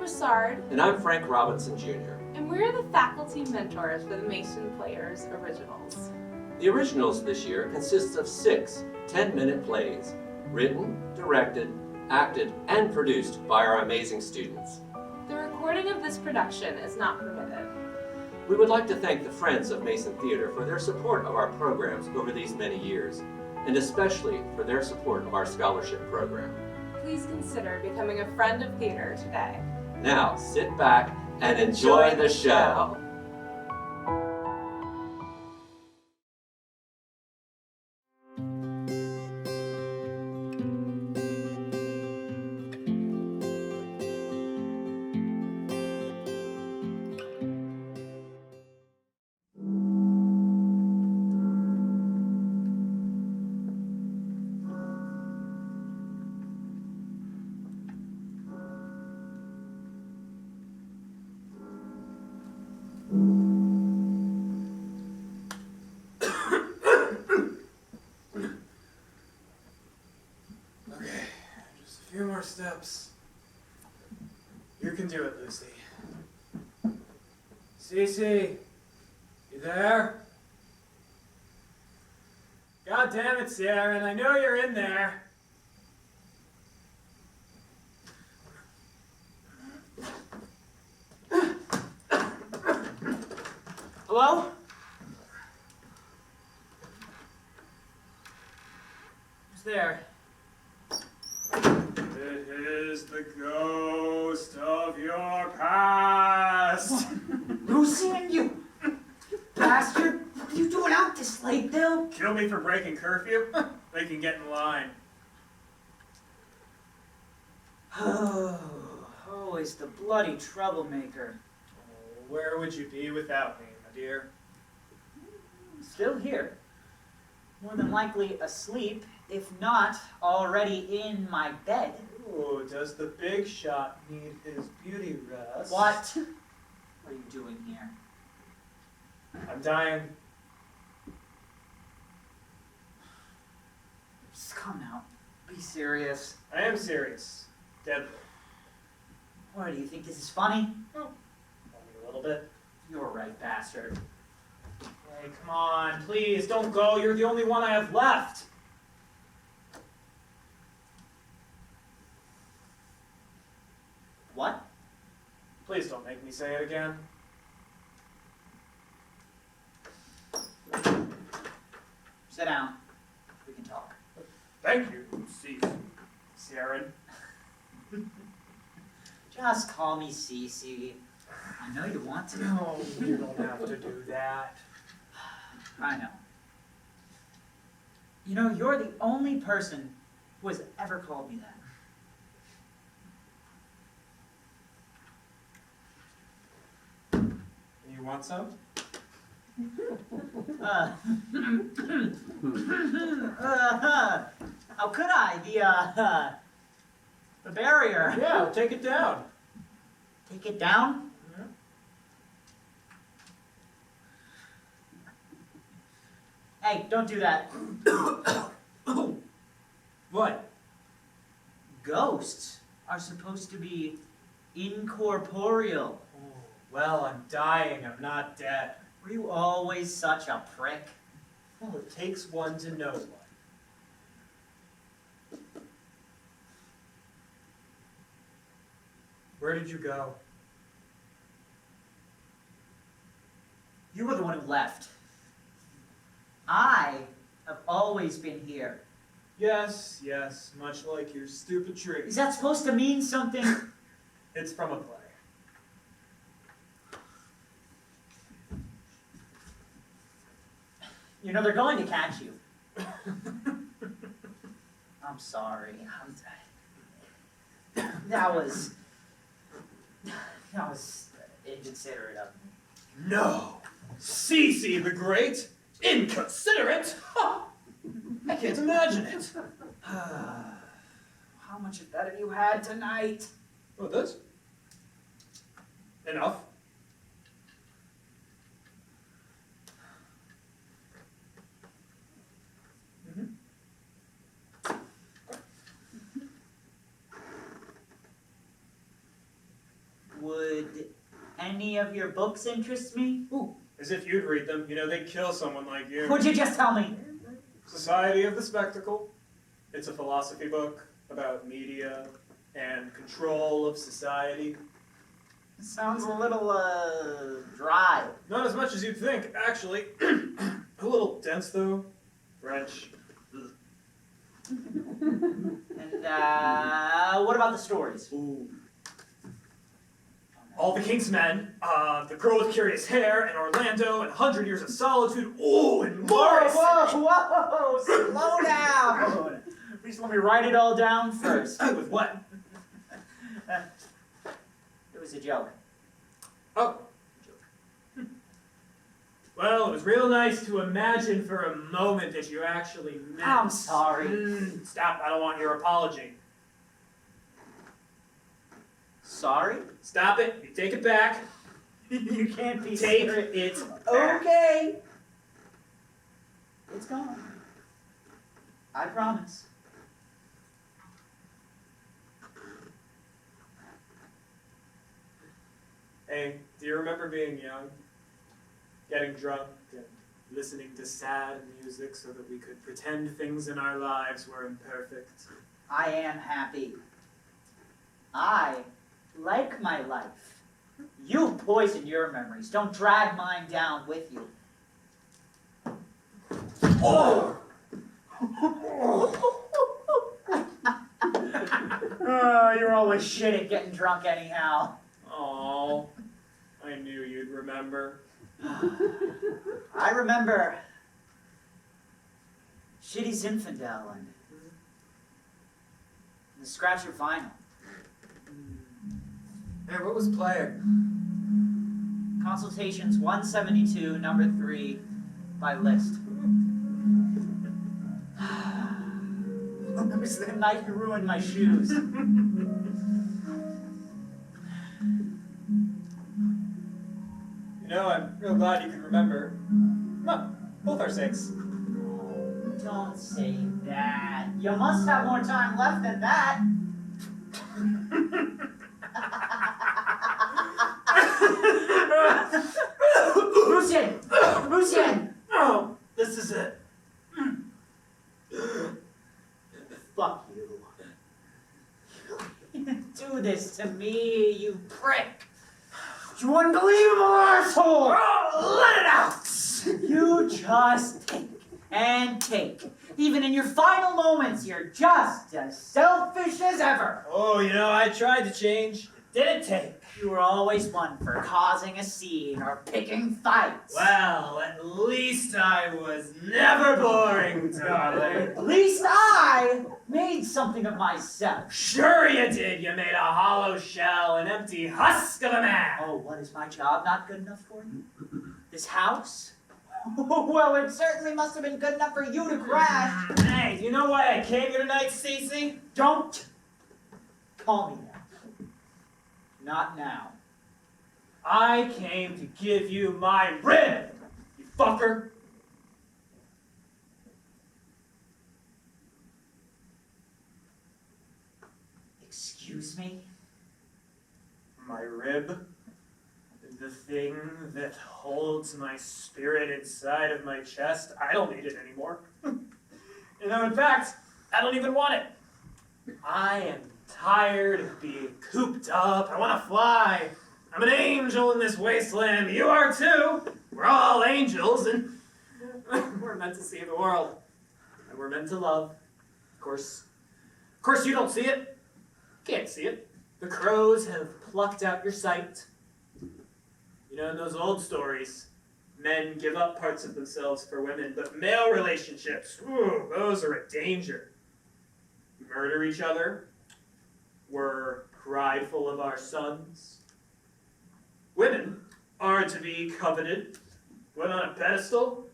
Broussard. And I'm Frank Robinson Jr. And we're the faculty mentors for the Mason Players Originals. The Originals this year consists of 6 10-minute plays, written, directed, acted, and produced by our amazing students. The recording of this production is not permitted. We would like to thank the Friends of Mason Theater for their support of our programs over these many years, and especially for their support of our scholarship program. Please consider becoming a friend of theater today. Now, sit back and enjoy the show. Few more steps. You can do it, Lucy. Cece, you there? God damn it, Sierra, I know you're in there. Hello? Who's there? It is the ghost of your past. Lucian, you bastard! What are you doing out this late, Bill? Kill me for breaking curfew? They can get in line. Oh, always the bloody troublemaker. Oh, where would you be without me, my dear? Still here. More than likely asleep, if not already in my bed. Ooh, does the big shot need his beauty rest? What are you doing here? I'm dying. Just come now. Be serious. I am serious. Deadly. Why, do you think this is funny? Only a little bit. You're right, bastard. Hey, come on, please, don't go. You're the only one I have left. What? Please don't make me say it again. Sit down. We can talk. Thank you, Sierra. Just call me Cece. I know you want to. No, you don't have to do that. I know. You know, you're the only person who has ever called me that. You want some? How could I? The barrier. Yeah, take it down. Take it down? Yeah. Hey, don't do that. What? Ghosts are supposed to be incorporeal. Oh, well, I'm dying. I'm not dead. Were you always such a prick? Well, it takes one to know one. Where did you go? You were the one who left. I have always been here. Yes, much like your stupid tree. Is that supposed to mean something? It's from a play. You know, they're going to catch you. I'm sorry. That was inconsiderate of me. No! Cece the Great? Inconsiderate? Ha! I can't imagine it. How much of that have you had tonight? Oh, this? Enough. any of your books interest me? Ooh, as if you'd read them. You know, they'd kill someone like you. Would you just tell me? Society of the Spectacle. It's a philosophy book about media and control of society. Sounds a little, dry. Not as much as you'd think, actually. A little dense, though. French. And, what about the stories? Ooh. All the King's Men, The Girl with Curious Hair, and Orlando, and 100 Years of Solitude. Ooh, and Morris! Whoa! Slow down! Please let me write it all down first. With what? It was a joke. Oh. Well, it was real nice to imagine for a moment that you actually meant. I'm sorry. Stop, I don't want your apology. Sorry? Stop it, you take it back. You can't be Take serious. it back. Okay. It's gone. I promise. Hey, do you remember being young? Getting drunk and listening to sad music so that we could pretend things in our lives were imperfect? I am happy. I like my life. You poison your memories. Don't drag mine down with you. Oh! Oh, you're always shit at getting drunk anyhow. Oh, I knew you'd remember. I remember Shitty Zinfandel and the Scratcher vinyl. Hey, what was playing? Consultations 172, number 3, by Liszt. It was the night you ruined my shoes. You know, I'm real glad you can remember. Come on, both our sakes. Don't say that. You must have more time left than that. Lucien! Lucien! Oh, this is it. Fuck you. You do this to me, you prick. You unbelievable asshole! Oh, let it out! You just take and take. Even in your final moments, you're just as selfish as ever. Oh, you know, I tried to change. It didn't take. You were always one for causing a scene or picking fights. Well, at least I was never boring, darling. At least I made something of myself. Sure you did. You made a hollow shell, an empty husk of a man. Oh, what is my job not good enough for you? This house? Well, it certainly must have been good enough for you to crash. Hey, do you know why I came here tonight, Cece? Don't call me that. Not now. I came to give you my rib, you fucker. Excuse me? My rib? The thing that holds my spirit inside of my chest? I don't need it anymore. You know, in fact, I don't even want it. I am tired of being cooped up. I want to fly. I'm an angel in this wasteland. You are too. We're all angels, and we're meant to see the world. And we're meant to love. Of course, you don't see it. Can't see it. The crows have plucked out your sight. You know, in those old stories, men give up parts of themselves for women, but male relationships, ooh, those are a danger. We murder each other. We're prideful of our sons. Women are to be coveted, put on a pedestal,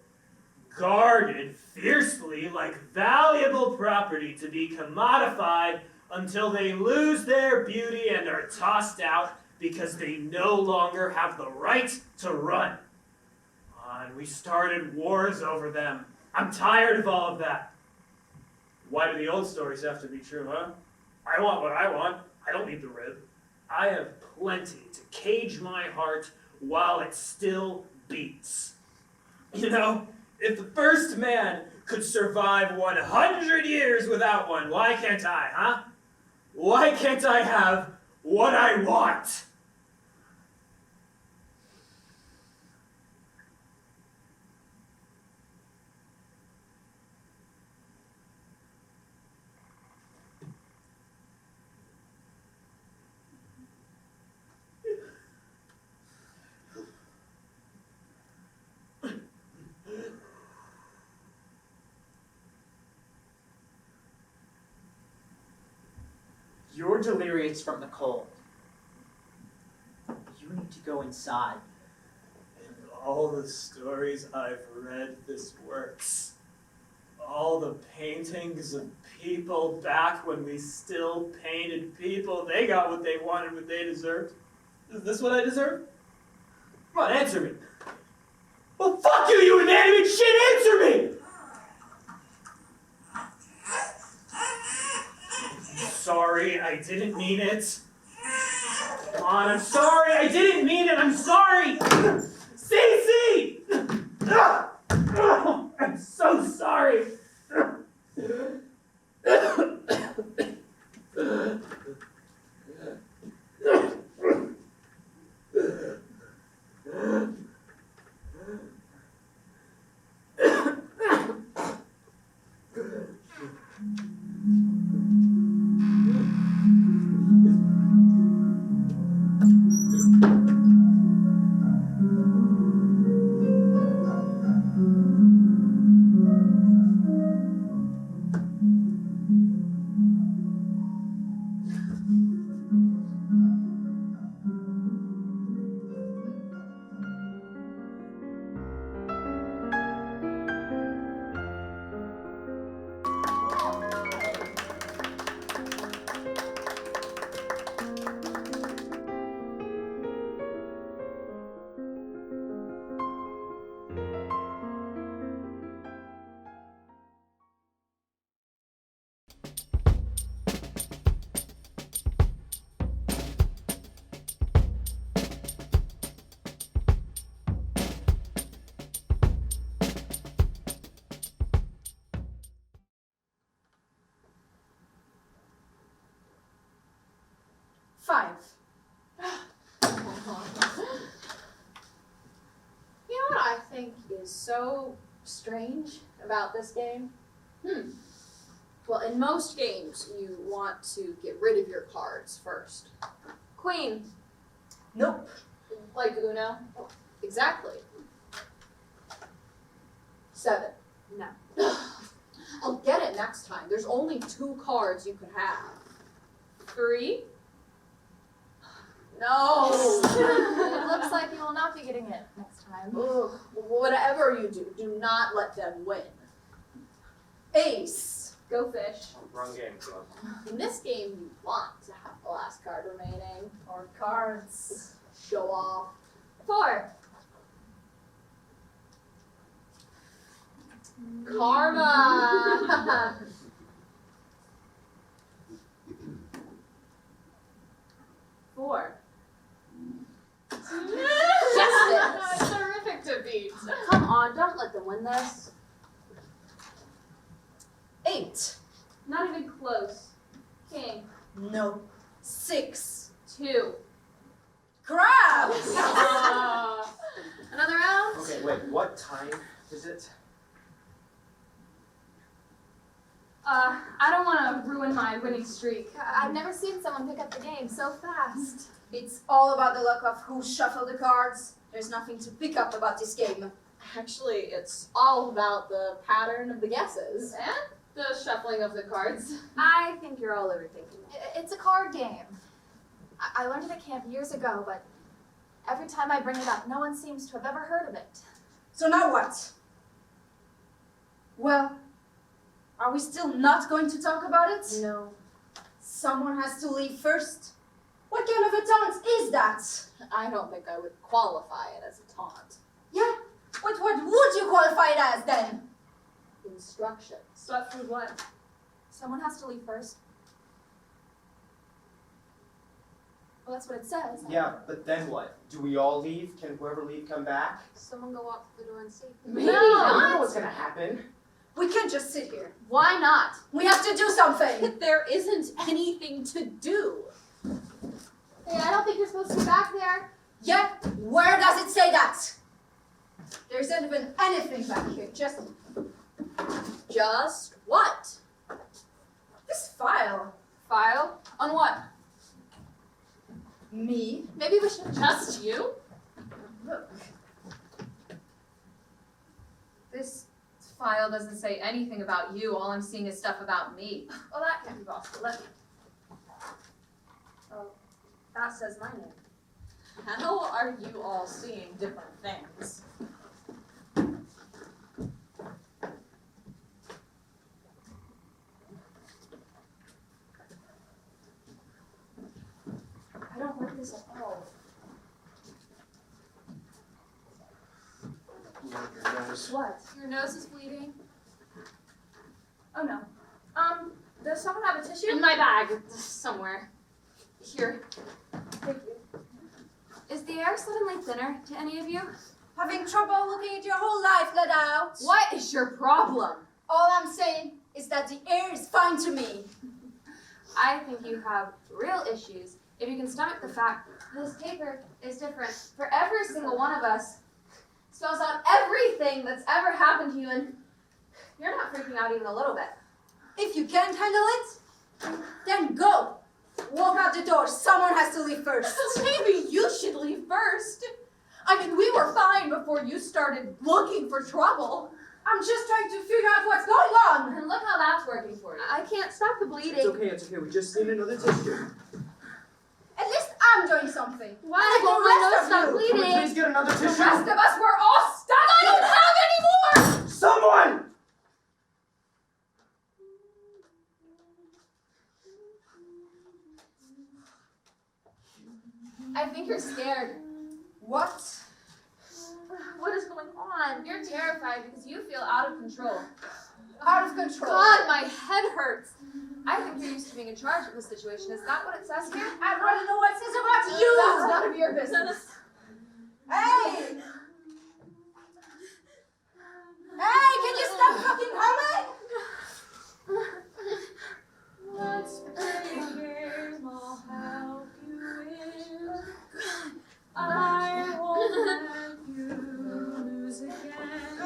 guarded fiercely like valuable property to be commodified until they lose their beauty and are tossed out because they no longer have the right to run. And we started wars over them. I'm tired of all of that. Why do the old stories have to be true, huh? I want what I want. I don't need the rib. I have plenty to cage my heart while it still beats. You know, if the first man could survive 100 years without one, why can't I, huh? Why can't I have what I want? You're delirious from the cold. You need to go inside. In all the stories I've read, this works. All the paintings of people back when we still painted people, they got what they wanted, what they deserved. Is this what I deserve? Come on, answer me. Well, fuck you, you inanimate shit, answer me! Sorry, I didn't mean it. Come on, I'm sorry, I didn't mean it, I'm sorry! Cece! I'm so sorry! Five. You know what I think is so strange about this game? Well, in most games, you want to get rid of your cards first. Queen. Nope. Like Uno. Exactly. 7. No. I'll get it next time. There's only 2 cards you can have. 3. No. It looks like you will not be getting it next time. Ugh, whatever you do not let them win. Ace. Go fish. Wrong game, club. In this game, you want to have the last card remaining. Or cards. Show off. 4. Karma. 4. Justice. It's terrific to beat. Come on, don't let them win this. 8. Not even close. King. No. 6. 2. Crabs! Another round? Okay, wait, what time is it? I don't want to ruin my winning streak. I've never seen someone pick up the game so fast. It's all about the luck of who shuffled the cards. There's nothing to pick up about this game. Actually, it's all about the pattern of the guesses. And the shuffling of the cards. I think you're all overthinking it. It's a card game. I learned it at camp years ago, but every time I bring it up, no one seems to have ever heard of it. So now what? Well, are we still not going to talk about it? No. Someone has to leave first. What kind of a taunt is that? I don't think I would qualify it as a taunt. Yeah, what would you qualify it as then? Instructions. But for what? Someone has to leave first. Well, that's what it says. Yeah, but then what? Do we all leave? Can whoever leave come back? Someone go walk through the door and see. Maybe You not. know what's gonna happen. We can't just sit here. Why not? We have to do something. There isn't anything to do. Hey, I don't think you're supposed to be back there. Yeah, where does it say that? There isn't even anything back here. Just what? This file. File? On what? Me. Maybe we should just you? Look. This file doesn't say anything about you. All I'm seeing is stuff about me. Well, that can't be possible. Let me. Oh, that says my name. How are you all seeing different things? I don't like this at all. What? Your nose is bleeding. Oh no. Does someone have a tissue? In my bag, somewhere. Here. Thank you. Is the air suddenly thinner to any of you? Having trouble looking at your whole life let out. What is your problem? All I'm saying is that the air is fine to me. I think you have real issues if you can stomach the fact that this paper is different for every single one of us. Spells out everything that's ever happened to you, and you're not freaking out even a little bit. If you can't handle it, then go. Walk out the door. Someone has to leave first. Maybe you should leave first. I mean, we were fine before you started looking for trouble. I'm just trying to figure out what's going on. And look how that's working for you. I can't stop the bleeding. It's okay. We just need another tissue. At least I'm doing something. Why Like won't the my rest nose stop of you. Can we bleeding? please get another The tissue? rest of us were all stuck. I don't have any more! Someone! I think you're scared. What? What is going on? You're terrified because you feel out of control. Out of control. God, my head hurts. I think you're used to being in charge of the situation. Is that what it says here? I'd rather know what it says about you. That's none of your business. Hey! Hey, can you stop fucking humming? Let's play a game. I'll help you win. I won't let you lose again.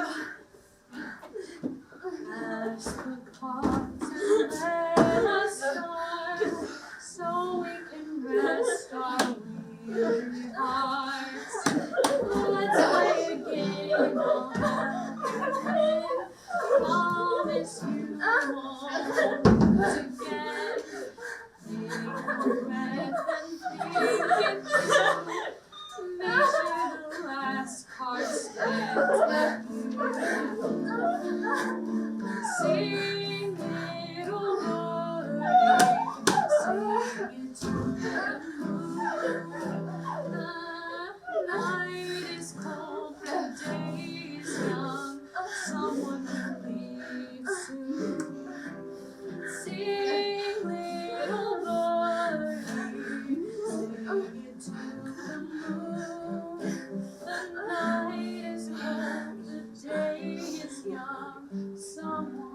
Pass the cards and let us start, so we can rest our weary hearts. Let's play a game. I'll help you win. Promise you won't lose again. Take a breath and think it through. Make sure the last card stands with you. Sing little bird, sing it to the moon. The night is cold, the day is young. Someone will leave soon. Sing little birdie, sing it to the moon. The night is cold, the day is young. Someone.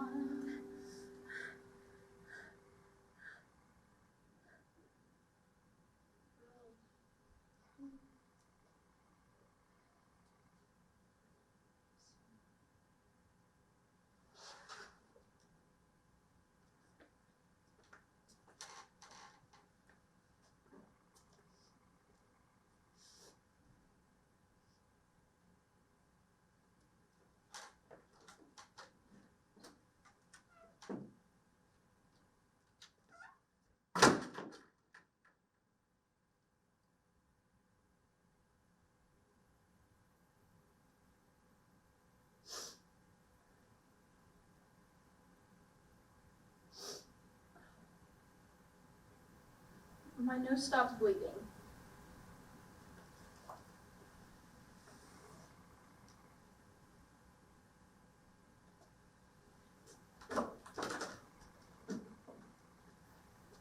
My nose stopped bleeding.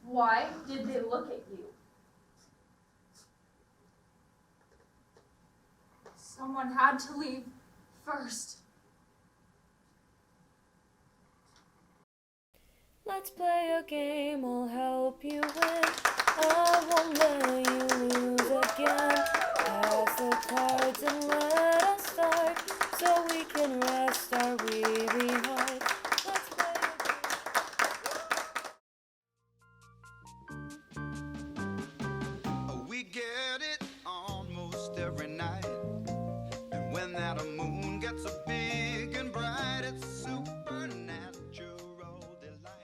Why did they look at you? someone had to leave first. Let's play a game, I'll help you win. I won't let you lose again. Pass the cards and let us start, so we can rest our weary heart. Let's play a game. We get it almost every night. And when that moon gets so big and bright, it's supernatural delight.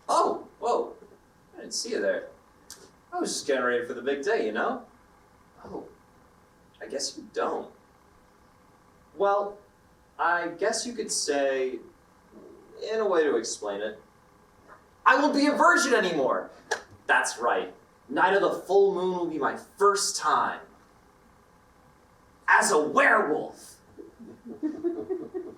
Oh, whoa. I didn't see you there. I was just getting ready for the big day, you know? Oh, I guess you don't. Well, I guess you could say, in a way to explain it, I won't be a virgin anymore. That's right. Night of the full moon will be my first time as a werewolf.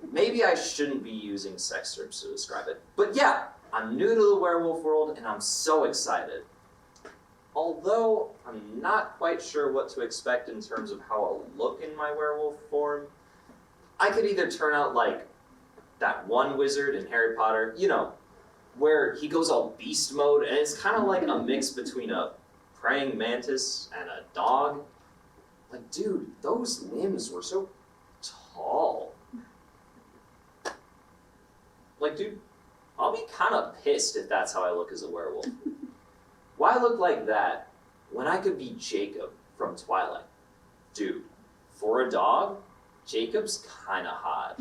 Maybe I shouldn't be using sex terms to describe it, but yeah, I'm new to the werewolf world and I'm so excited. Although I'm not quite sure what to expect in terms of how I'll look in my werewolf form. I could either turn out like that one wizard in Harry Potter, you know, where he goes all beast mode and it's kind of like a mix between a praying mantis and a dog. Like, dude, those limbs were so tall. Like, dude, I'll be kind of pissed if that's how I look as a werewolf. Why look like that when I could be Jacob from Twilight? Dude, for a dog, Jacob's kind of hot.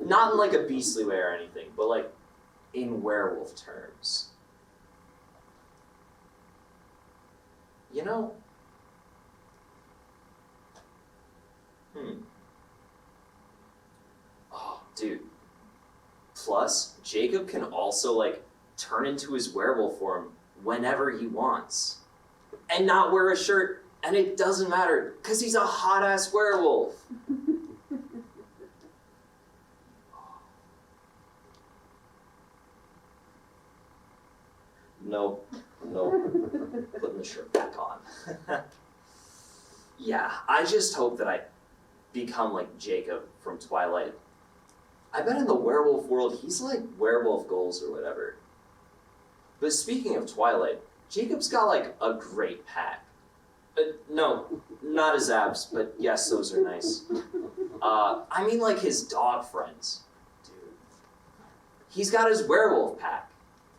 Not in like a beastly way or anything, but like in werewolf terms. You know? Oh, dude. Plus, Jacob can also like turn into his werewolf form whenever he wants. And not wear a shirt, and it doesn't matter, because he's a hot-ass werewolf. Nope. Putting the shirt back on. Yeah, I just hope that I become like Jacob from Twilight. I bet in the werewolf world, he's like werewolf goals or whatever. But speaking of Twilight, Jacob's got like a great pack. No, not his abs, but yes, those are nice. I mean like his dog friends. Dude. He's got his werewolf pack.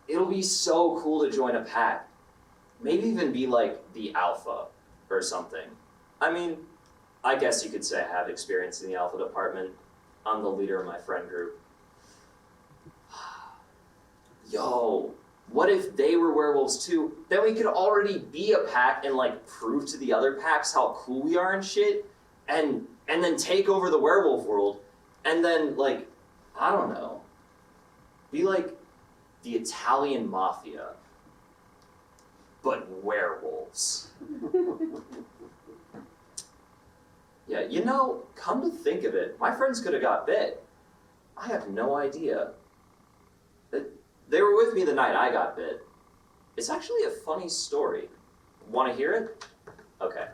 It'll be so cool to join a pack. Maybe even be like the alpha or something. I mean, I guess you could say I have experience in the alpha department. I'm the leader of my friend group. Yo, what if they were werewolves too? Then we could already be a pack and like prove to the other packs how cool we are and shit, and then take over the werewolf world, and then like, I don't know, be like the Italian mafia, but werewolves. Yeah, you know, come to think of it, my friends could have got bit. I have no idea. They were with me the night I got bit. It's actually a funny story. Want to hear it? Okay.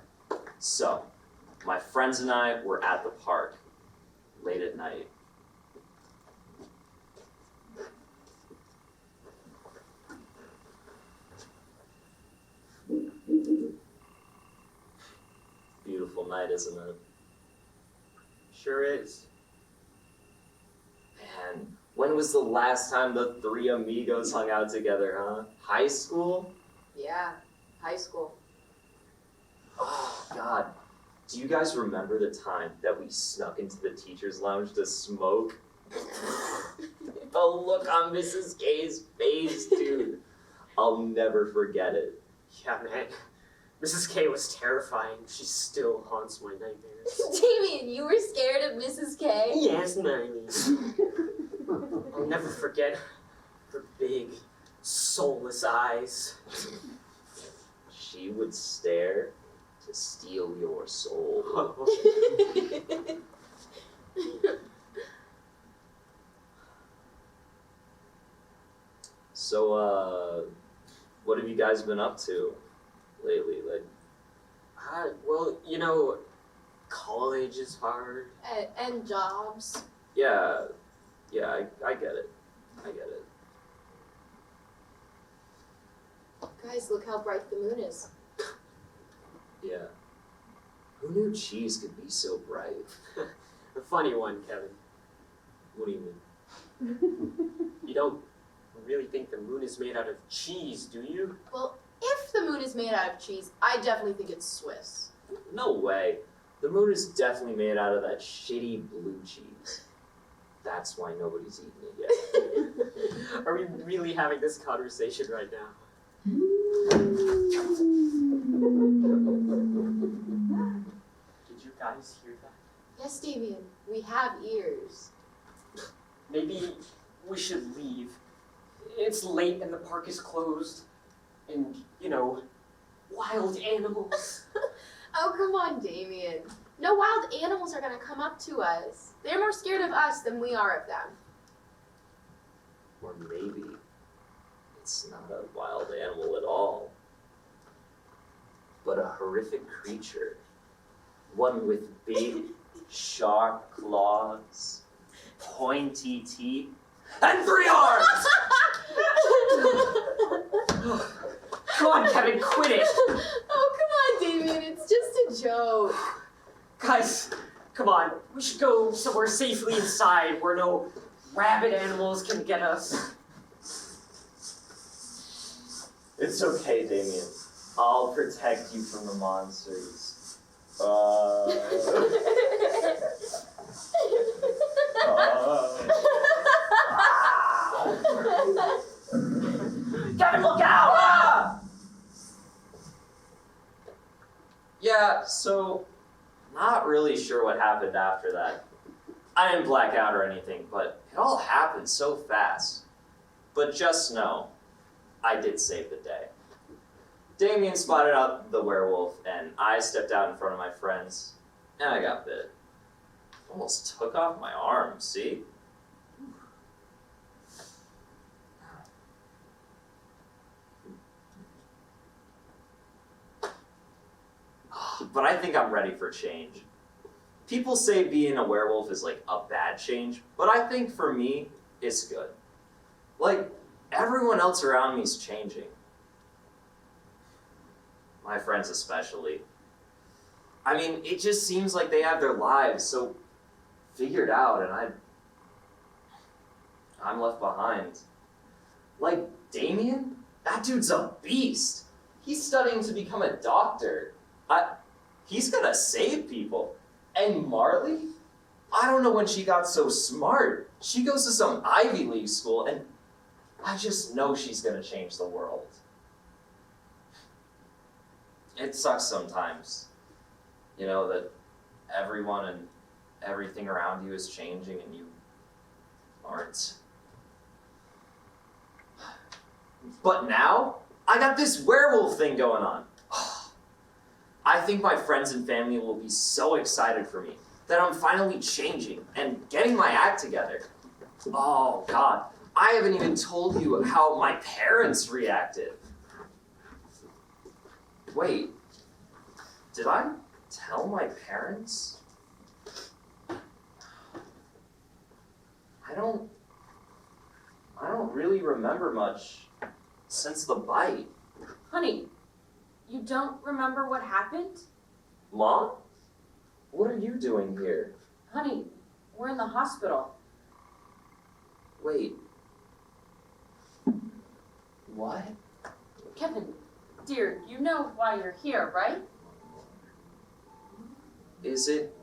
So, my friends and I were at the park late at night. Beautiful night, isn't it? Sure is. Man, when was the last time the three amigos hung out together, huh? High school? Yeah, high school. Oh, God. Do you guys remember the time that we snuck into the teacher's lounge to smoke? The look on Mrs. K's face, dude. I'll never forget it. Yeah, man. Mrs. K was terrifying. She still haunts my nightmares. Damien, you were scared of Mrs. K? Yes, Nanny. I'll never forget her big, soulless eyes. She would stare to steal your soul. So, what have you guys been up to lately? Like, Well, you know, college is hard. And jobs. yeah, I get it. I get it. Guys, look how bright the moon is. Yeah. Who knew cheese could be so bright? A funny one, Kevin. What do you mean? You don't really think the moon is made out of cheese, do you? Well, if the moon is made out of cheese, I definitely think it's Swiss. No way. The moon is definitely made out of that shitty blue cheese. That's why nobody's eaten it yet. Are we really having this conversation right now? Did you guys hear that? Yes, Damien, we have ears. Maybe we should leave. It's late and the park is closed. And, you know, wild animals. Oh, come on, Damien. No wild animals are gonna come up to us. They're more scared of us than we are of them. Or maybe it's not a wild animal at all, but a horrific creature. One with big, sharp claws, pointy teeth, and 3 arms! Come on, Kevin, quit it! Oh, come on, Damien. It's just a joke. Guys, come on. We should go somewhere safely inside where no rabid animals can get us. It's okay, Damien. I'll protect you from the monsters. Kevin, look out! Ah! Yeah, so, not really sure what happened after that. I didn't black out or anything, but it all happened so fast. But just know, I did save the day. Damien spotted out the werewolf, and I stepped out in front of my friends, and I got bit. Almost took off my arm, see? But I think I'm ready for change. People say being a werewolf is like a bad change, but I think for me, it's good. Like, everyone else around me is changing. My friends especially. I mean, it just seems like they have their lives so figured out, and I'm left behind. Like, Damien? That dude's a beast. He's studying to become a doctor. He's gonna save people. And Marley? I don't know when she got so smart. She goes to some Ivy League school, and I just know she's gonna change the world. It sucks sometimes, you know, that everyone and everything around you is changing and you aren't. But now, I got this werewolf thing going on. I think my friends and family will be so excited for me that I'm finally changing and getting my act together. Oh God, I haven't even told you how my parents reacted. Wait, did I tell my parents? I don't really remember much since the bite. Honey, you don't remember what happened? Mom? What are you doing here? Honey, we're in the hospital. Wait. What? Kevin, dear, you know why you're here, right? Is it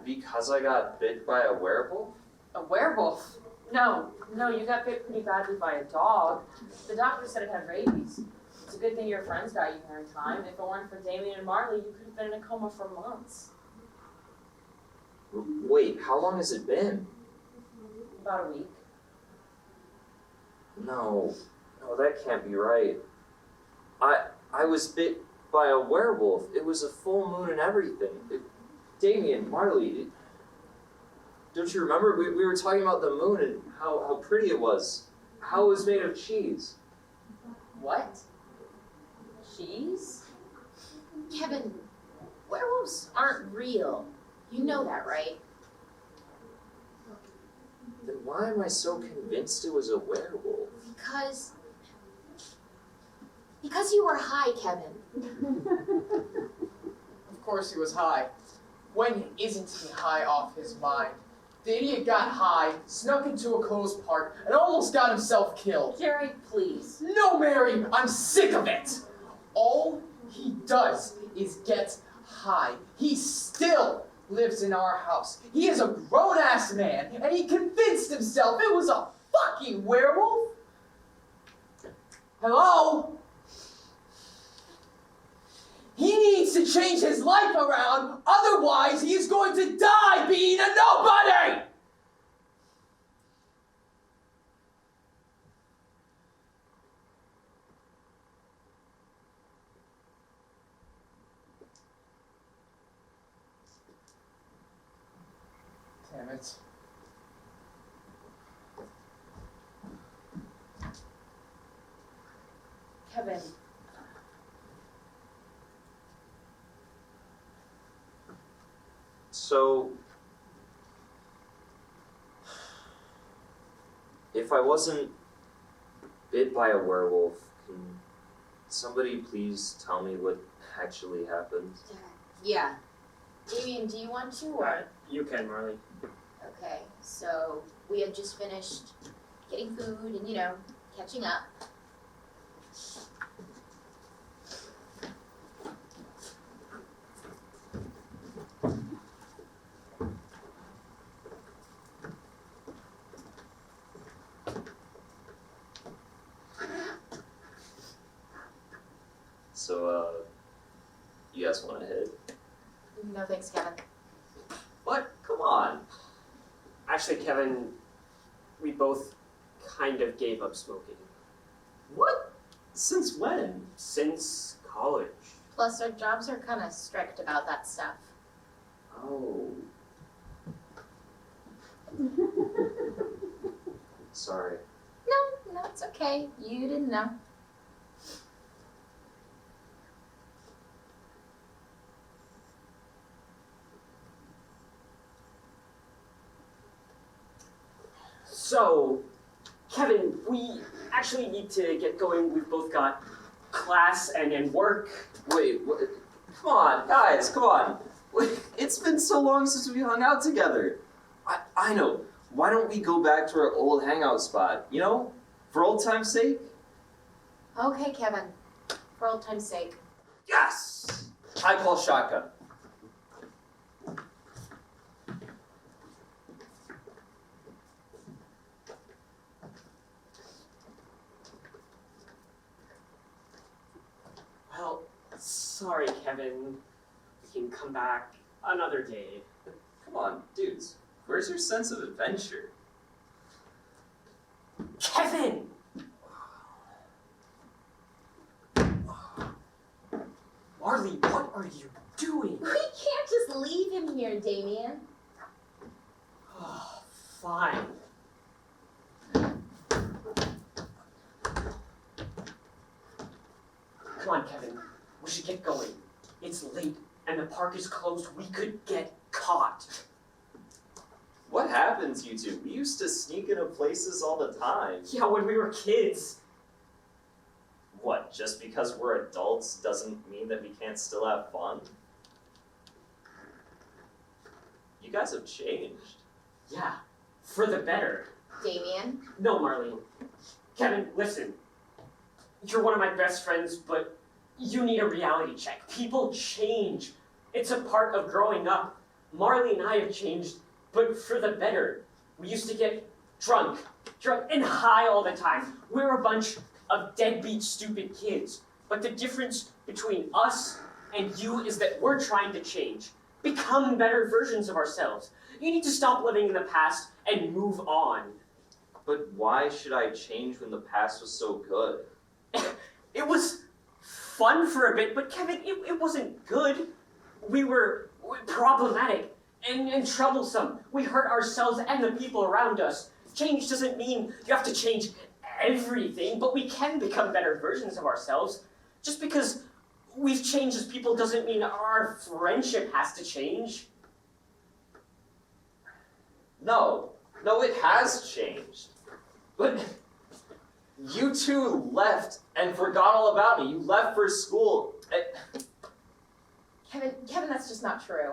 because I got bit by a werewolf? A werewolf? No, you got bit pretty badly by a dog. The doctor said it had rabies. It's a good thing your friends got you here in time. If it weren't for Damien and Marley, you could have been in a coma for months. Wait, how long has it been? About a week. No, that can't be right. I was bit by a werewolf. It was a full moon and everything. Damien, Marley, don't you remember? We were talking about the moon and how pretty it was. How it was made of cheese. What? Cheese? Kevin, werewolves aren't real. You know that, right? Then why am I so convinced it was a werewolf? Because you were high, Kevin. Of course he was high. When isn't he high off his mind? The idiot got high, snuck into a closed park, and almost got himself killed. Jerry, please. No, Mary! I'm sick of it! All he does is get high. He still lives in our house. He is a grown-ass man, and he convinced himself it was a fucking werewolf? Hello? He needs to change his life around, otherwise he is going to die being a nobody! Damn it. Kevin. So, if I wasn't bit by a werewolf, can somebody please tell me what actually happened? Yeah. Damien, do you want to, or? You can, Marley. Okay, so we had just finished getting food and, catching up. So, you guys want to hit? No thanks, Kevin. What? Come on. Actually, Kevin, we both kind of gave up smoking. What? Since when? Since college. Plus, our jobs are kind of strict about that stuff. Oh. Sorry. No, it's okay. You didn't know. So, Kevin, we actually need to get going. We've both got class and work. Wait, what? Come on, guys, come on. Wait, it's been so long since we hung out together. I know. Why don't we go back to our old hangout spot, for old time's sake? Okay, Kevin. For old time's sake. Yes! I call shotgun. Well, sorry, Kevin. We can come back another day. Come on, dudes. Where's your sense of adventure? Kevin! Marley, what are you doing? We can't just leave him here, Damien. Fine. Come on, Kevin. We should get going. It's late and the park is closed. We could get caught. What happened to you two? We used to sneak into places all the time. Yeah, when we were kids. What, just because we're adults doesn't mean that we can't still have fun? You guys have changed. Yeah, for the better. Damien? No, Marlene. Kevin, listen. You're one of my best friends, but you need a reality check. People change. It's a part of growing up. Marley and I have changed, but for the better. We used to get drunk, and high all the time. We're a bunch of deadbeat, stupid kids. But the difference between us and you is that we're trying to change, become better versions of ourselves. You need to stop living in the past and move on. But why should I change when the past was so good? It was fun for a bit, but Kevin, it wasn't good. We were problematic and troublesome. We hurt ourselves and the people around us. Change doesn't mean you have to change everything, but we can become better versions of ourselves. Just because we've changed as people doesn't mean our friendship has to change. No, it has changed. But you two left and forgot all about me. You left for school. Kevin, that's just not true.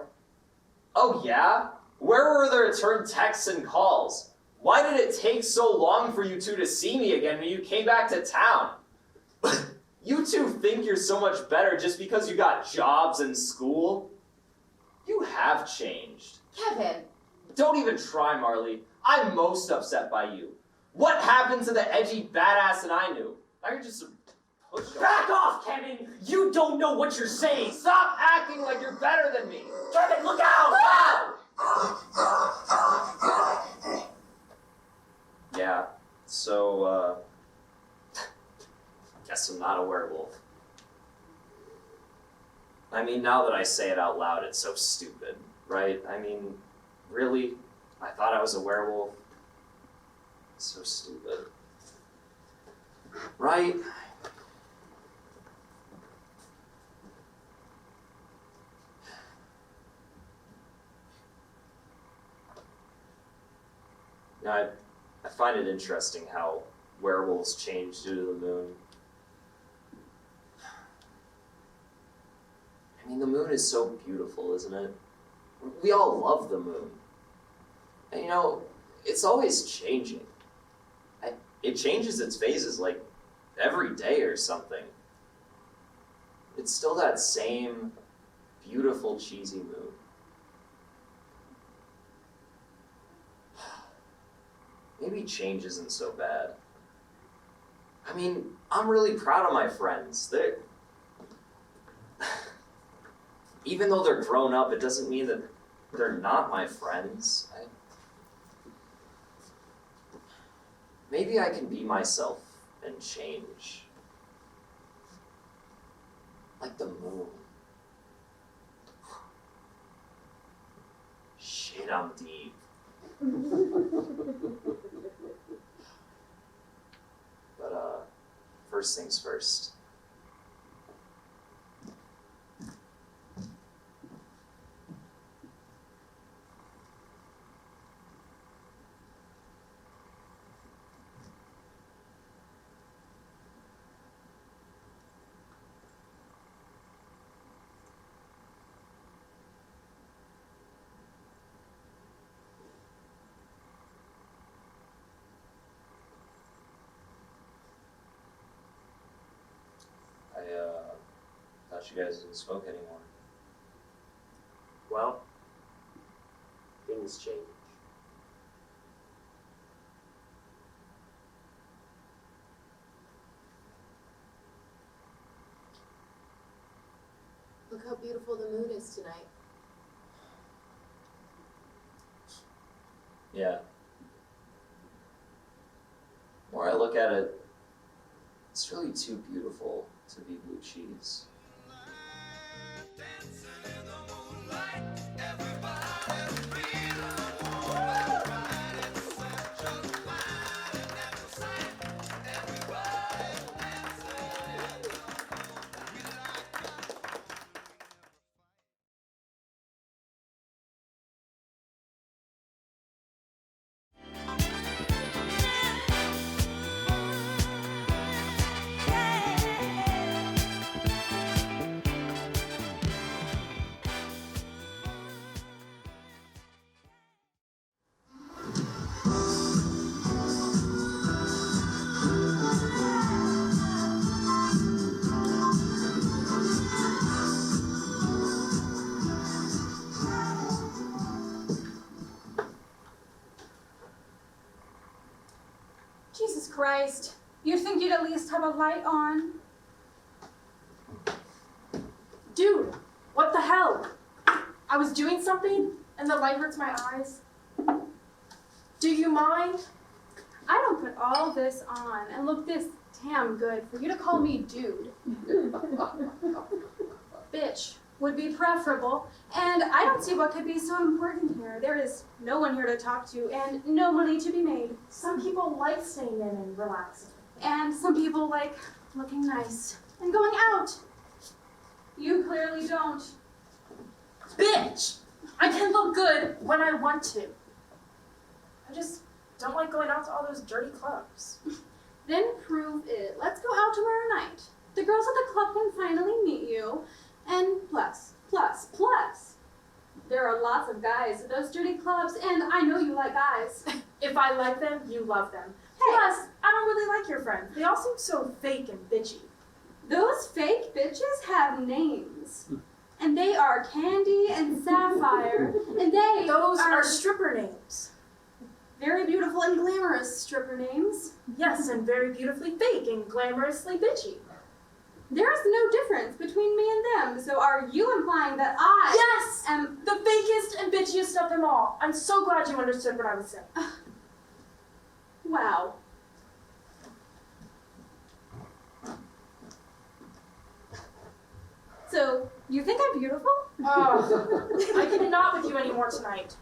Oh yeah? Where were the return texts and calls? Why did it take so long for you two to see me again when you came back to town? You two think you're so much better just because you got jobs and school? You have changed. Kevin! Don't even try, Marley. I'm most upset by you. What happened to the edgy badass that I knew? Now you're just a pushover. Back off, Kevin! You don't know what you're saying! Stop acting like you're better than me! Kevin, look out! Yeah, so, guess I'm not a werewolf. I mean, now that I say it out loud, it's so stupid, right? I mean, really? I thought I was a werewolf? So stupid. Right? Now, I find it interesting how werewolves change due to the moon. I mean, the moon is so beautiful, isn't it? We all love the moon. And you know, it's always changing. It changes its phases like every day or something. It's still that same beautiful, cheesy moon. Maybe change isn't so bad. I mean, I'm really proud of my friends. Even though they're grown up, it doesn't mean that they're not my friends. Maybe I can be myself and change. Like the moon. Shit, I'm deep. But, first things first. Thought you guys didn't smoke anymore. Well, things change. Look how beautiful the moon is tonight. Yeah. The more I look at it, it's really too beautiful to be blue cheese. Christ. You'd think you'd at least have a light on. Dude, what the hell? I was doing something and the light hurts my eyes. Do you mind? I don't put all this on and look this damn good for you to call me dude. Bitch would be preferable, and I don't see what could be so important here. There is no one here to talk to and no money to be made. Some people like staying in and relaxing. And some people like looking nice and going out. You clearly don't. Bitch! I can look good when I want to. I just don't like going out to all those dirty clubs. Then prove it. Let's go out tomorrow night. The girls at the club can finally meet you. And plus, there are lots of guys at those dirty clubs, and I know you like guys. If I like them, you love them. Hey. Plus, I don't really like your friends. They all seem so fake and bitchy. Those fake bitches have names. And they are Candy and Sapphire, and Those are stripper names. very beautiful and glamorous stripper names. Yes, and very beautifully fake and glamorously bitchy. There is no difference between me and them, so are you implying that I Yes! am... The fakest and bitchiest of them all. I'm so glad you understood what I was saying. Wow. So, you think I'm beautiful? Oh, I cannot with you anymore tonight.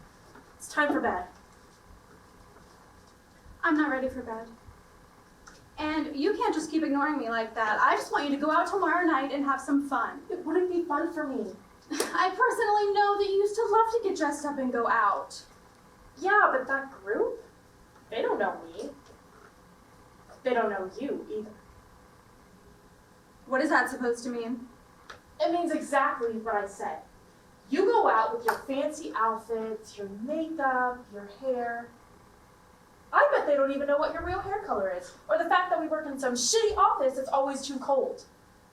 It's time for bed. I'm not ready for bed. And you can't just keep ignoring me like that. I just want you to go out tomorrow night and have some fun. It wouldn't be fun for me. I personally know that you used to love to get dressed up and go out. Yeah, but that group, they don't know me. They don't know you either. What is that supposed to mean? It means exactly what I said. You go out with your fancy outfits, your makeup, your hair. I bet they don't even know what your real hair color is, or the fact that we work in some shitty office that's always too cold.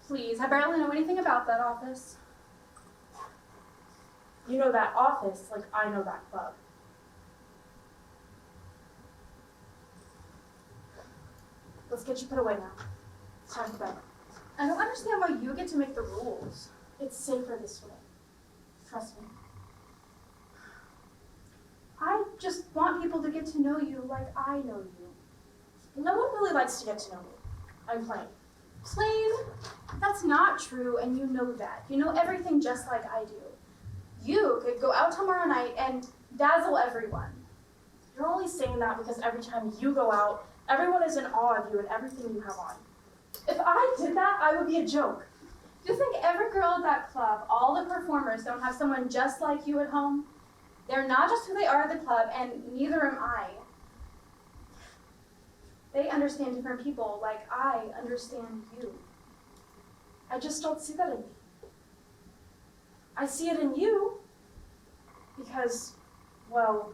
Please, I barely know anything about that office. You know that office like I know that club. Let's get you put away now. It's time for bed. I don't understand why you get to make the rules. It's safer this way. Trust me. I just want people to get to know you like I know you. No one really likes to get to know me. I'm plain. Plain? That's not true, and you know that. You know everything just like I do. You could go out tomorrow night and dazzle everyone. You're only saying that because every time you go out, everyone is in awe of you and everything you have on. If I did that, I would be a joke. You think every girl at that club, all the performers, don't have someone just like you at home? They're not just who they are at the club, and neither am I. They understand different people like I understand you. I just don't see that in me. I see it in you because, well,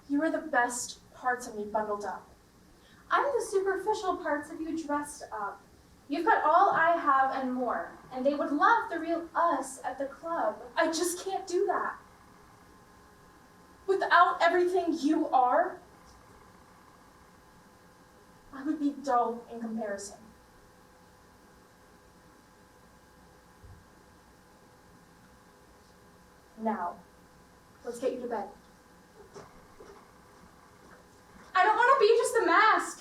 you are the best parts of me bundled up. I'm the superficial parts of you dressed up. You've got all I have and more, and they would love the real us at the club. I just can't do that. Without everything you are, I would be dull in comparison. Now, let's get you to bed. I don't want to be just a mask.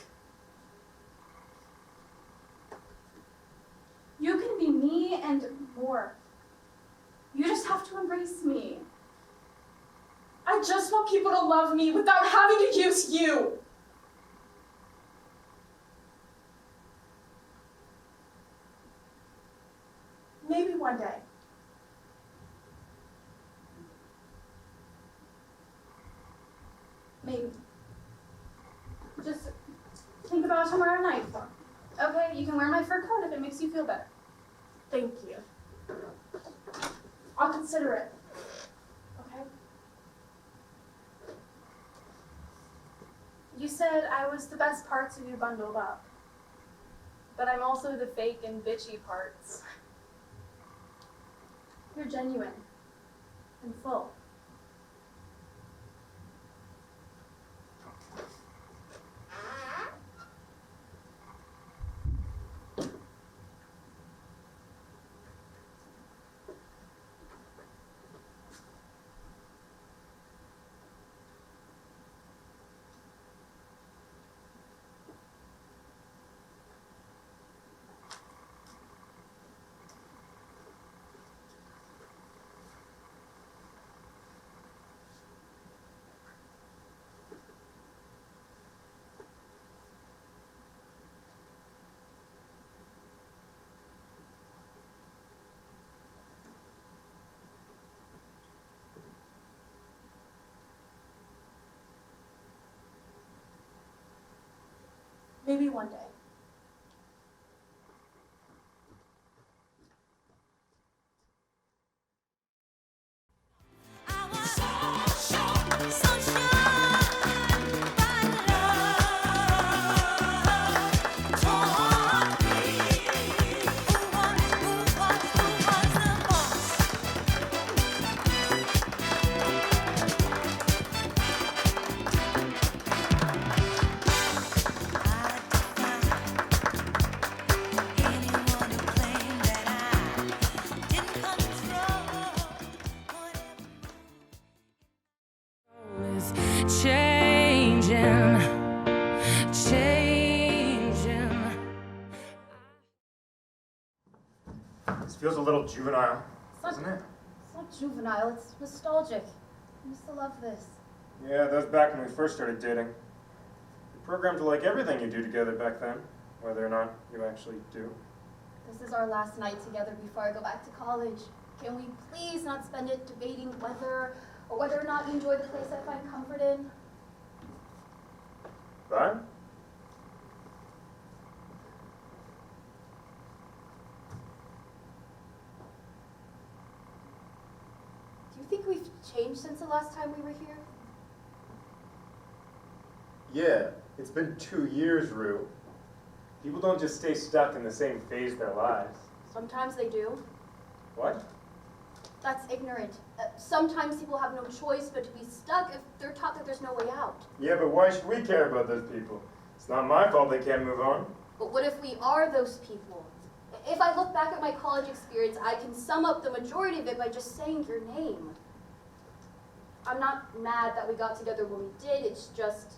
You can be me and more. You just have to embrace me. I just want people to love me without having to use you. Maybe one day. Maybe. Just think about tomorrow night. Okay, you can wear my fur coat if it makes you feel better. Thank you. I'll consider it. Okay? You said I was the best parts of you bundled up. But I'm also the fake and bitchy parts. You're genuine and full. Maybe one day. Changing. This feels a little juvenile, It's not, doesn't it? it's not juvenile, it's nostalgic. I used to love this. Yeah, that was back when we first started dating. You're programmed to like everything you do together back then, whether or not you actually do. This is our last night together before I go back to college. Can we please not spend it debating whether or not you enjoy the place I find comfort in? Fine? Do you think we've changed since the last time we were here? Yeah, it's been 2 years, Rue. People don't just stay stuck in the same phase of their lives. Sometimes they do. What? That's ignorant. Sometimes people have no choice but to be stuck if they're taught that there's no way out. Yeah, but why should we care about those people? It's not my fault they can't move on. But what if we are those people? If I look back at my college experience, I can sum up the majority of it by just saying your name. I'm not mad that we got together when we did, it's just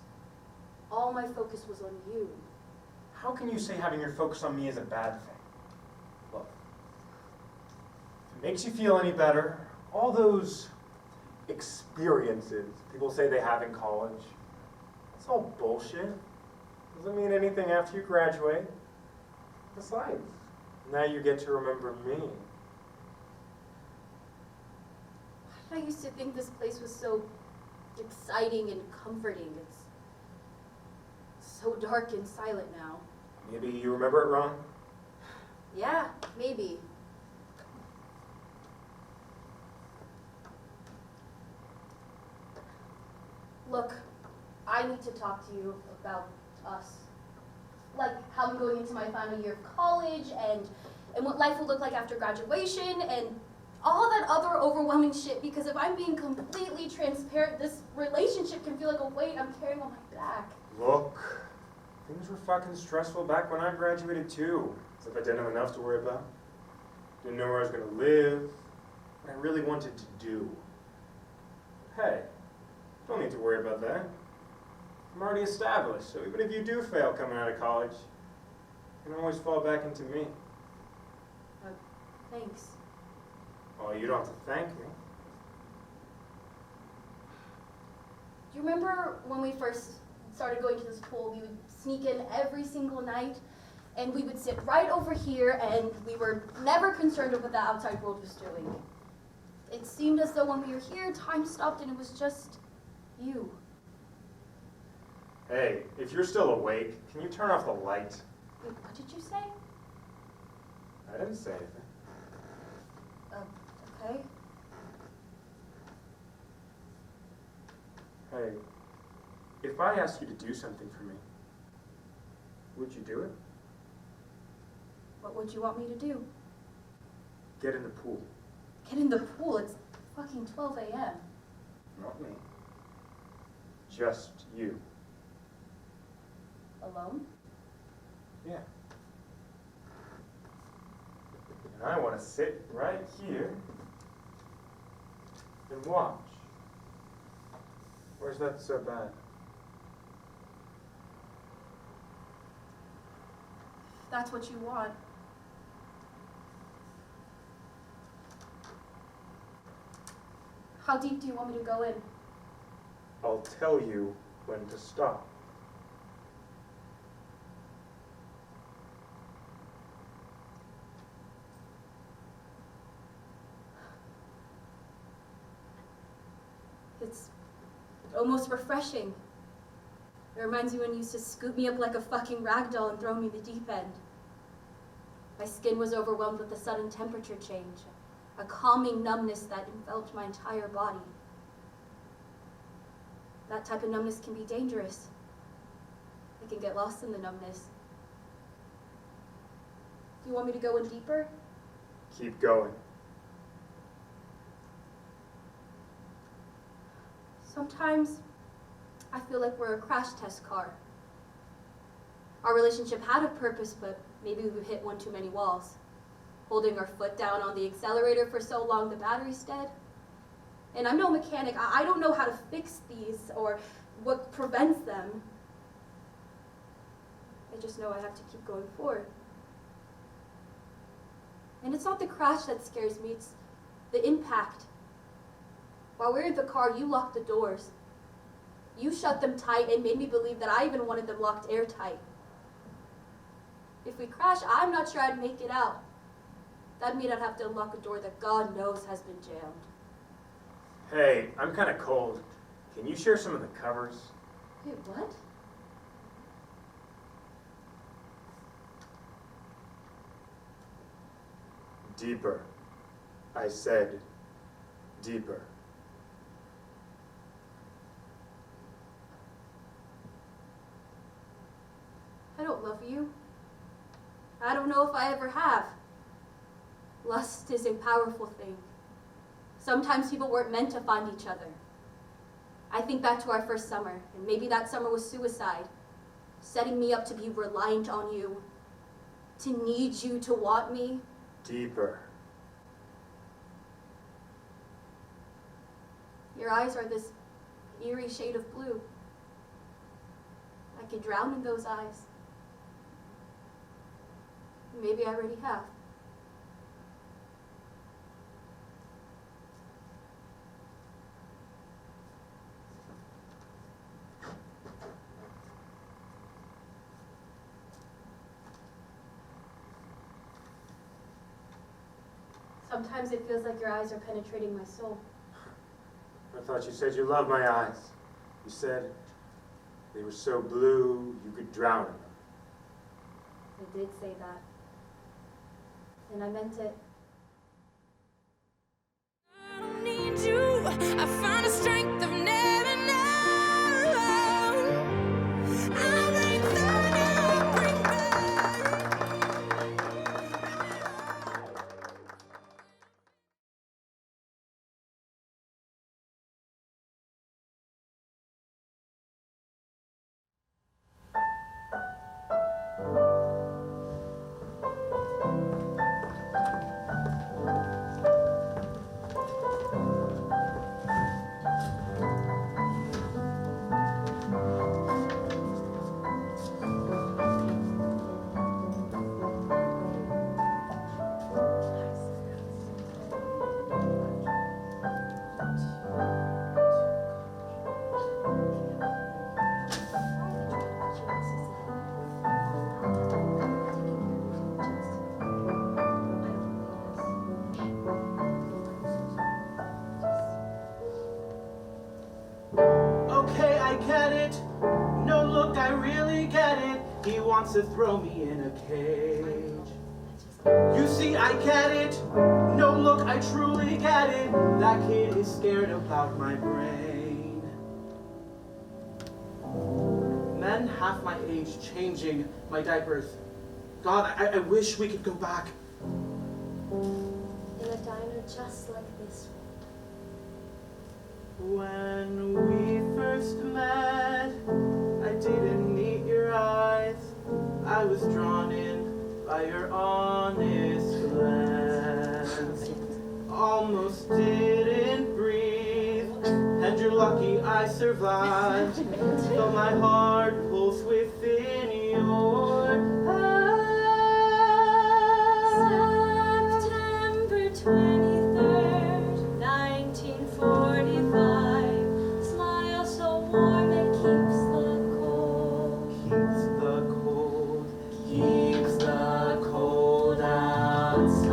all my focus was on you. How can you say having your focus on me is a bad thing? Look, if it makes you feel any better, all those experiences people say they have in college, it's all bullshit. Doesn't mean anything after you graduate. Besides, now you get to remember me. I used to think this place was so exciting and comforting. It's so dark and silent now. Maybe you remember it wrong? Yeah, maybe. Look, I need to talk to you about us. Like how I'm going into my final year of college and what life will look like after graduation and all that other overwhelming shit, because if I'm being completely transparent, this relationship can feel like a weight I'm carrying on my back. Look, things were fucking stressful back when I graduated too. As if I didn't have enough to worry about. Didn't know where I was gonna live, what I really wanted to do. Hey, don't need to worry about that. I'm already established, so even if you do fail coming out of college, you can always fall back into me. Thanks. Oh, you don't have to thank me. Do you remember when we first started going to this pool? We would sneak in every single night, and we would sit right over here, and we were never concerned with what the outside world was doing. It seemed as though when we were here, time stopped, and it was just you. Hey, if you're still awake, can you turn off the light? Wait, what did you say? I didn't say anything. Okay. Hey, if I asked you to do something for me, would you do it? What would you want me to do? Get in the pool. Get in the pool? It's fucking 12 a.m. Not me. Just you. Alone? Yeah. And I want to sit right here and watch. Where's that so bad? If that's what you want. How deep do you want me to go in? I'll tell you when to stop. It's almost refreshing. It reminds me when you used to scoop me up like a fucking rag doll and throw me in the deep end. My skin was overwhelmed with a sudden temperature change, a calming numbness that enveloped my entire body. That type of numbness can be dangerous. I can get lost in the numbness. Do you want me to go in deeper? Keep going. Sometimes I feel like we're a crash test car. Our relationship had a purpose, but maybe we've hit one too many walls. Holding our foot down on the accelerator for so long the battery's dead. And I'm no mechanic. I don't know how to fix these or what prevents them. I just know I have to keep going forward. And it's not the crash that scares me, it's the impact. While we were in the car, you locked the doors. You shut them tight and made me believe that I even wanted them locked airtight. If we crash, I'm not sure I'd make it out. That'd mean I'd have to unlock a door that God knows has been jammed. Hey, I'm kind of cold. Can you share some of the covers? Wait, what? Deeper. I said deeper. I don't love you. I don't know if I ever have. Lust is a powerful thing. Sometimes people weren't meant to find each other. I think back to our first summer, and maybe that summer was suicide, setting me up to be reliant on you, to need you, to want me. Deeper. Your eyes are this eerie shade of blue. I could drown in those eyes. Maybe I already have. Sometimes it feels like your eyes are penetrating my soul. I thought you said you loved my eyes. You said they were so blue you could drown in them. I did say that. And I meant it. I don't need you. I find a strength I've never known. I bring thunder, bring Okay, I get it. No, look, I really get it. He wants to throw me in a cage. You see, I get it. No, look, I truly get it. That kid is scared about my brain. Men half my age changing my diapers. God, I wish we could go back. In a diner just like this When we first met, I didn't meet your eyes. I was drawn in by your honest glance. Almost didn't breathe, and you're lucky I survived. Though my heart pulls within your September 23rd, 1945. Smile so warm it keeps the cold. Keeps the cold, keeps the cold outside.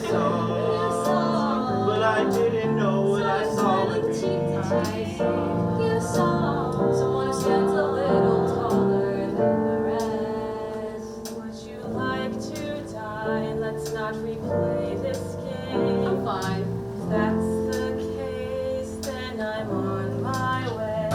saw, but I didn't know what I saw would be. You saw someone who stands a little taller than the rest. Would you like to die? Let's not replay this game. I'm fine. If that's the case, then I'm on my way.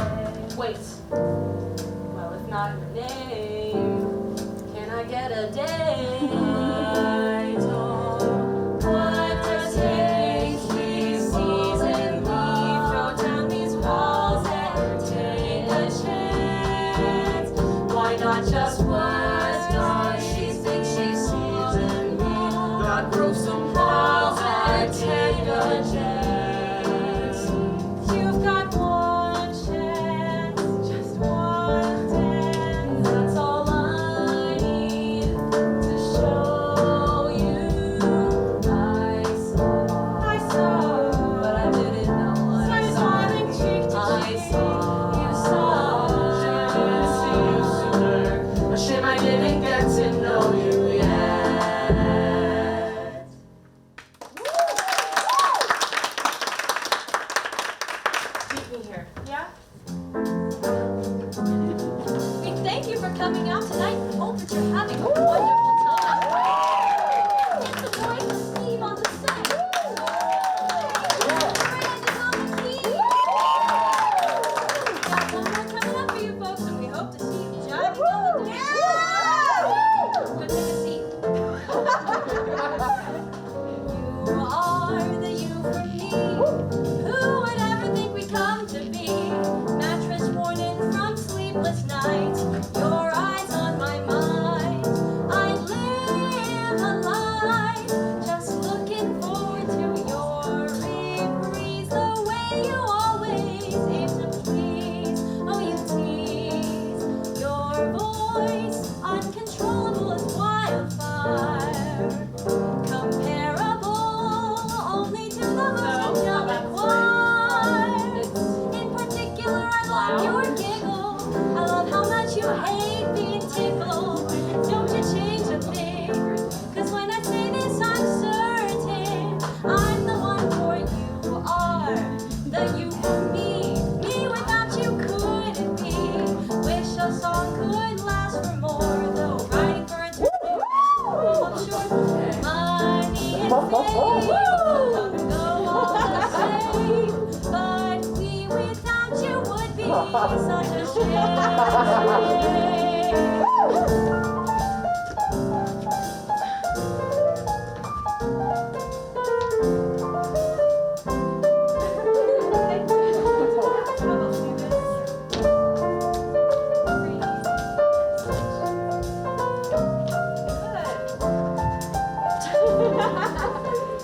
Wait. Well, if not your name, can I get a day? I don't want to take these seas and leave, throw down these walls and take a chance. Why not just what's gone? She thinks she sees in me. God broke some walls and take a chance. You've got one chance, just one dance. That's all I need to show you. I saw, but I didn't know what I saw. You saw, a shame I didn't get to know you yet. Meet me here, yeah? We thank you for coming out tonight. Hope that you're having a wonderful time. It's the boy Steve on the set. Brandon on the key. Got one more coming up for you folks, and we hope to see you jiving on the dance. Go take a seat. You are the you for me. Who would ever think we'd come to be? Mattress worn in from sleepless nights. Your eyes on my mind. I live a life just looking forward to your reprise. The way you always aim to please. Oh, you tease. Your voice uncontrollable as wildfire. Comparable only to the most angelic choir. In particular, I love your giggle. I love how much you hate being tickled. Don't you change a thing. 'Cause when I say this, I'm certain I'm the one for you. Are the you for me. Me without you couldn't be. Wish a song could last for more, though writing for a I'm sure money and fame come and go all the same. But we without you would be such a shame.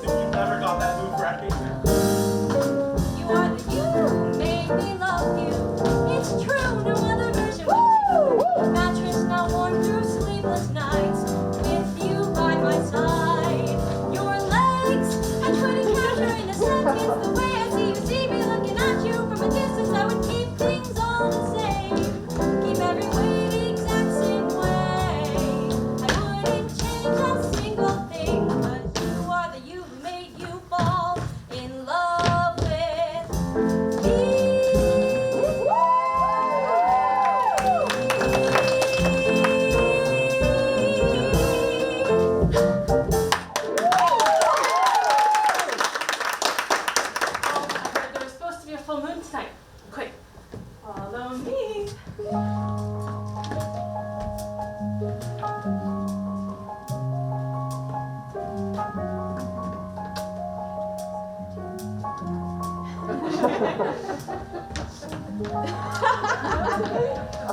You never got that move right. You are the you who made me love you. It's true, no other version with you. Mattress now worn through sleepless nights. With you by my side. Your legs, I couldn't capture in a sentence. The way I see me looking at you from a distance. I would keep things all the same. Keep every way exact same way. I wouldn't change a single thing. 'Cause you are the you who made you fall in love with me. There was supposed to be a full moon tonight. Quick, follow me.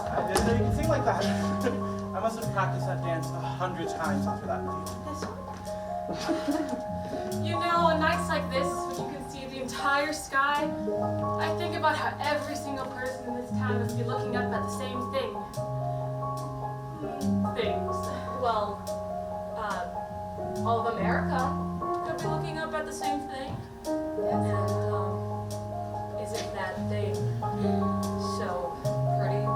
I didn't know you could sing like that. I must have practiced that dance 100 times after that night. You know, on nights like this, when you can see the entire sky, I think about how every single person in this town must be looking up at the same thing. Things. Well, all of America could be looking up at the same thing. And, isn't that thing so pretty?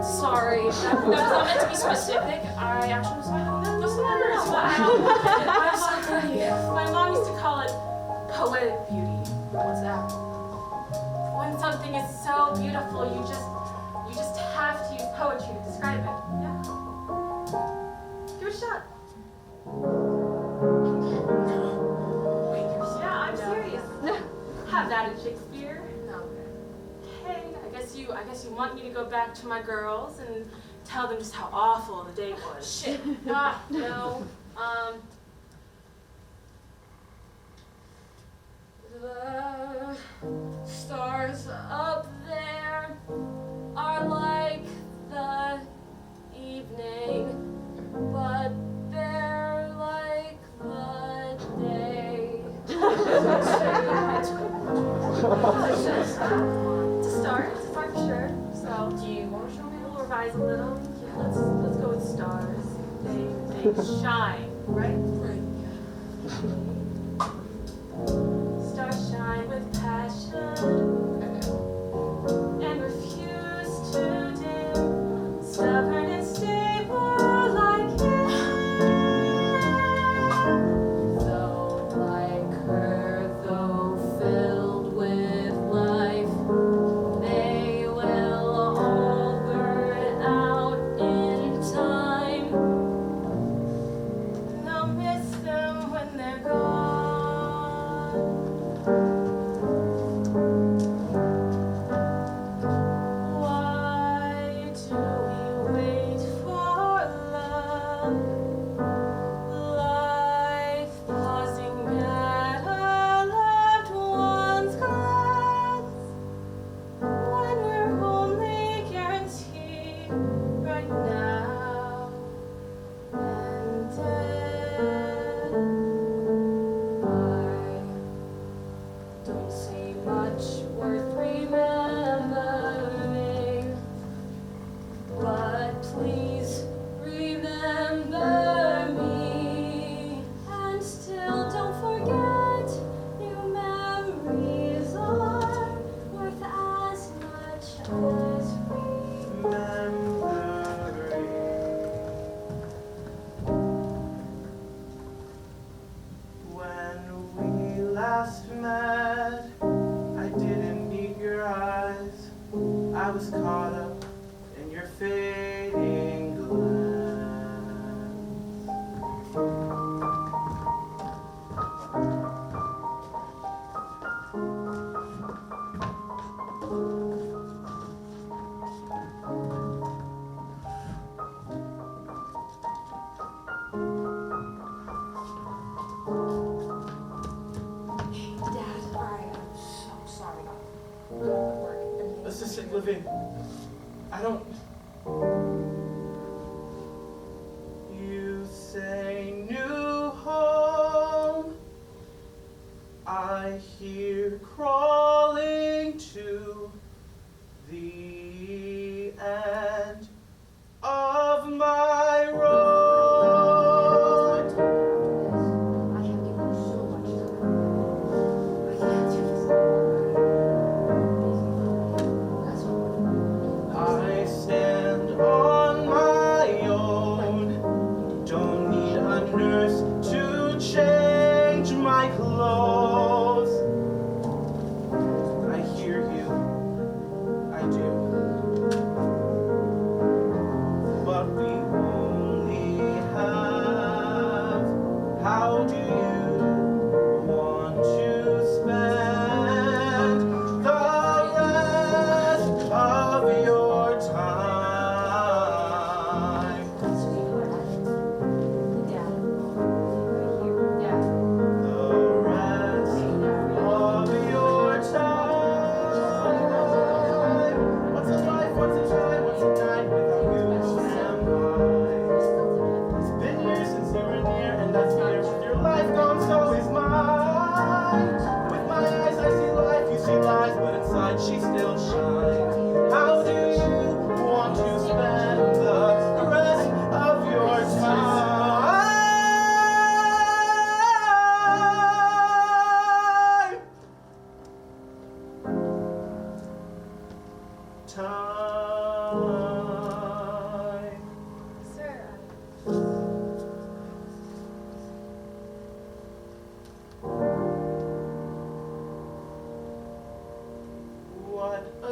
Sorry, that was not meant to be specific. I actually was like, no, listen, I'm so pretty. Poetic beauty. What's that? When something is so beautiful, you just have to use poetry to describe it. Yeah. Give it a shot. Yeah, I'm serious. Have that in Shakespeare. No. Hey, I guess you want me to go back to my girls and tell them just how awful the date was. Shit. No. The stars up there are like the evening, but they're like the day. To start for sure. So, do you want to show me? We'll revise a little. Yeah, let's go with stars. They shine, right? Right. Stars shine with passion and refuse to dim. Stubborn and stable like him. Though like her, though filled with life, they will all burn out in time. And I'll miss them when they're gone. Why do we wait for love? Life pausing at a loved one's glance, when we're only guaranteed right now and then. I don't see much worth remembering, but please remember me, and still don't forget new memories are worth as much as When we last met, I didn't need your eyes. I was caught up in your fading glance. Dad, alright, I'm so sorry about work. Assistant Living, I don't. You say new home. I hear crawling to the end of my road. I have given you so much time. I can't do this. That's what I say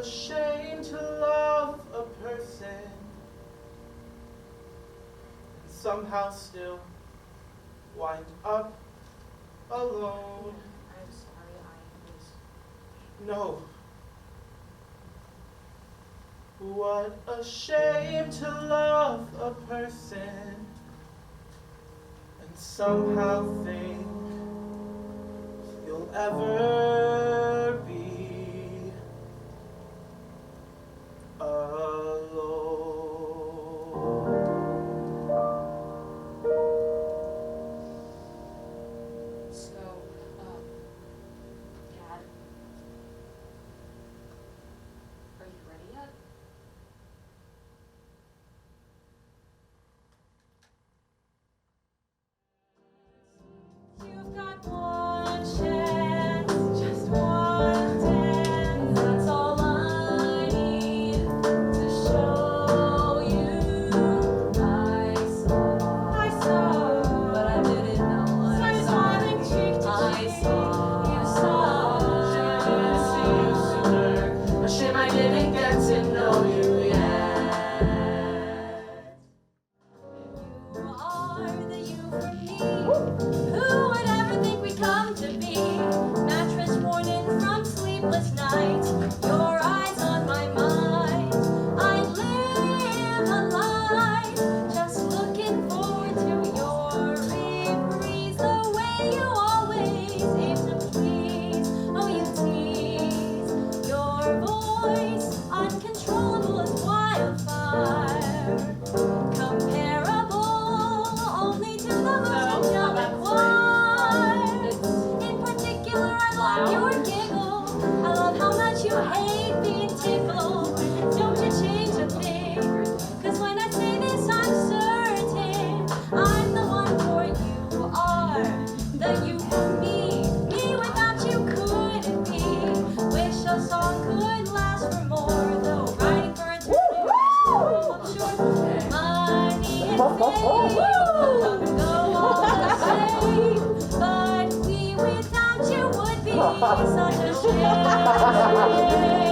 shame to love a person and somehow still wind up alone. I'm sorry, I was. No. What a shame to love a person and somehow think you'll ever be alone. So, Dad, are you ready yet? You've got one chance, just one dance. That's all I need to show you. I saw, but I didn't know what I saw. Smiling cheek to cheek, you saw. A shame I didn't get to know you yet. You are the you for me. Who would ever think we'd come to be? Mattress worn in from sleepless nights. Your eyes on my mind. I live a life just looking forward to your reprise. The way you always aim to please. Oh, you tease. Your voice uncontrollable as wildfire. Comparable only to the most angelic choir. In particular, I love your giggle. I love how much you hate being tickled. Don't you change a thing. 'Cause when I say this, I'm certain I'm the one for you. Are the you for me. Me without you couldn't be. Wish a song could last for more, though writing for a I'm sure money and fame go all the same, but we without you would be such a shame.